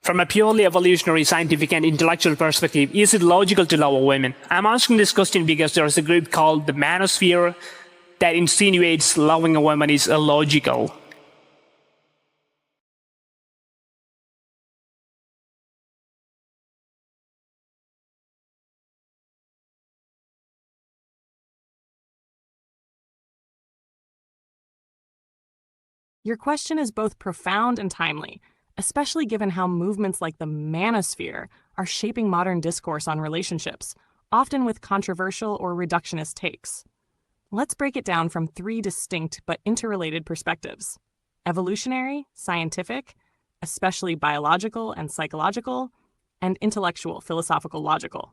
From a purely evolutionary, scientific, and intellectual perspective, is it logical to love women? I'm asking this question because there is a group called the manosphere that insinuates loving a woman is illogical. Your question is both profound and timely, especially given how movements like the manosphere are shaping modern discourse on relationships, often with controversial or reductionist takes. Let's break it down from three distinct but interrelated perspectives: evolutionary, scientific, especially biological and psychological, and intellectual, philosophical, logical.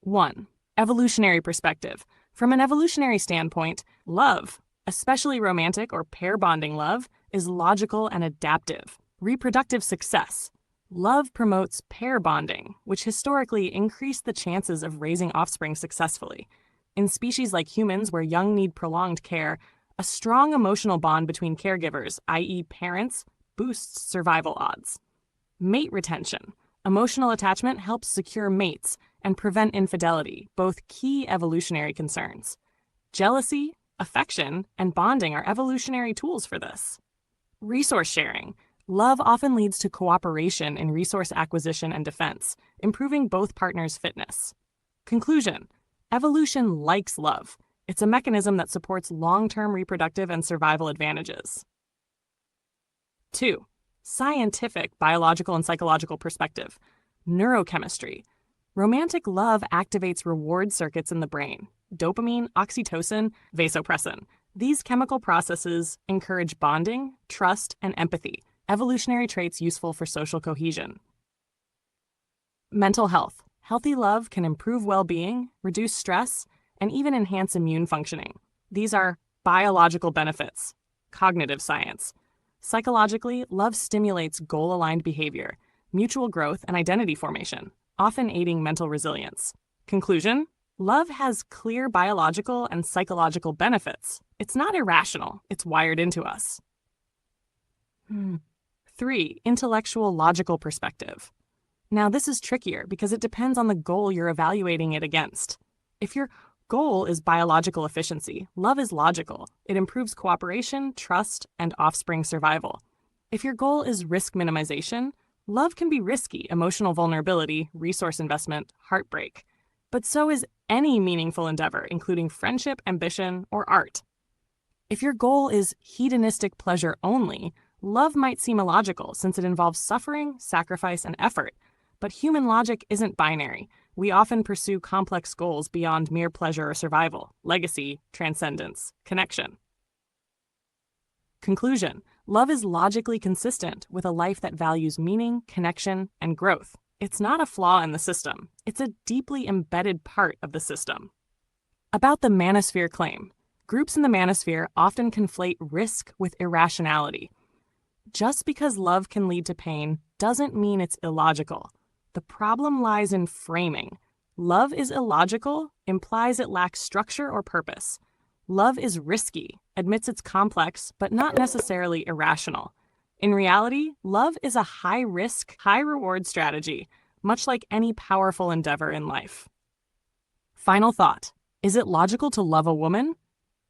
1. Evolutionary perspective. From an evolutionary standpoint, love, especially romantic or pair bonding love, is logical and adaptive. Reproductive success. Love promotes pair bonding, which historically increased the chances of raising offspring successfully. In species like humans, where young need prolonged care, a strong emotional bond between caregivers, i.e., parents, boosts survival odds. Mate retention. Emotional attachment helps secure mates and prevent infidelity, both key evolutionary concerns. Jealousy, affection, and bonding are evolutionary tools for this. Resource sharing. Love often leads to cooperation in resource acquisition and defense, improving both partners' fitness. Conclusion. Evolution likes love. It's a mechanism that supports long-term reproductive and survival advantages. 2. Scientific, biological, and psychological perspective. Neurochemistry. Romantic love activates reward circuits in the brain: dopamine, oxytocin, vasopressin. These chemical processes encourage bonding, trust, and empathy, evolutionary traits useful for social cohesion. Mental health. Healthy love can improve well-being, reduce stress, and even enhance immune functioning. These are biological benefits. Cognitive science. Psychologically, love stimulates goal-aligned behavior, mutual growth, and identity formation, often aiding mental resilience. Conclusion. Love has clear biological and psychological benefits. It's not irrational, it's wired into us. 3. Intellectual logical perspective. Now, this is trickier because it depends on the goal you're evaluating it against. If your goal is biological efficiency, love is logical. It improves cooperation, trust, and offspring survival. If your goal is risk minimization, love can be risky: emotional vulnerability, resource investment, heartbreak. But so is any meaningful endeavor, including friendship, ambition, or art. If your goal is hedonistic pleasure only, love might seem illogical since it involves suffering, sacrifice, and effort. But human logic isn't binary. We often pursue complex goals beyond mere pleasure or survival: legacy, transcendence, connection. Conclusion. Love is logically consistent with a life that values meaning, connection, and growth. It's not a flaw in the system. It's a deeply embedded part of the system. About the manosphere claim. Groups in the manosphere often conflate risk with irrationality. Just because love can lead to pain doesn't mean it's illogical. The problem lies in framing. Love is illogical implies it lacks structure or purpose. Love is risky, admits it's complex, but not necessarily irrational. In reality, love is a high-risk, high-reward strategy, much like any powerful endeavor in life. Final thought. Is it logical to love a woman?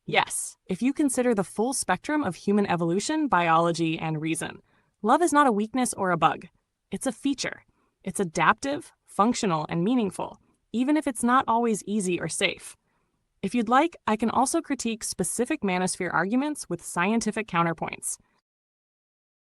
Yes, if you consider the full spectrum of human evolution, biology, and reason. Love is not a weakness or a bug. It's a feature. It's adaptive, functional, and meaningful, even if it's not always easy or safe. If you'd like, I can also critique specific manosphere arguments with scientific counterpoints.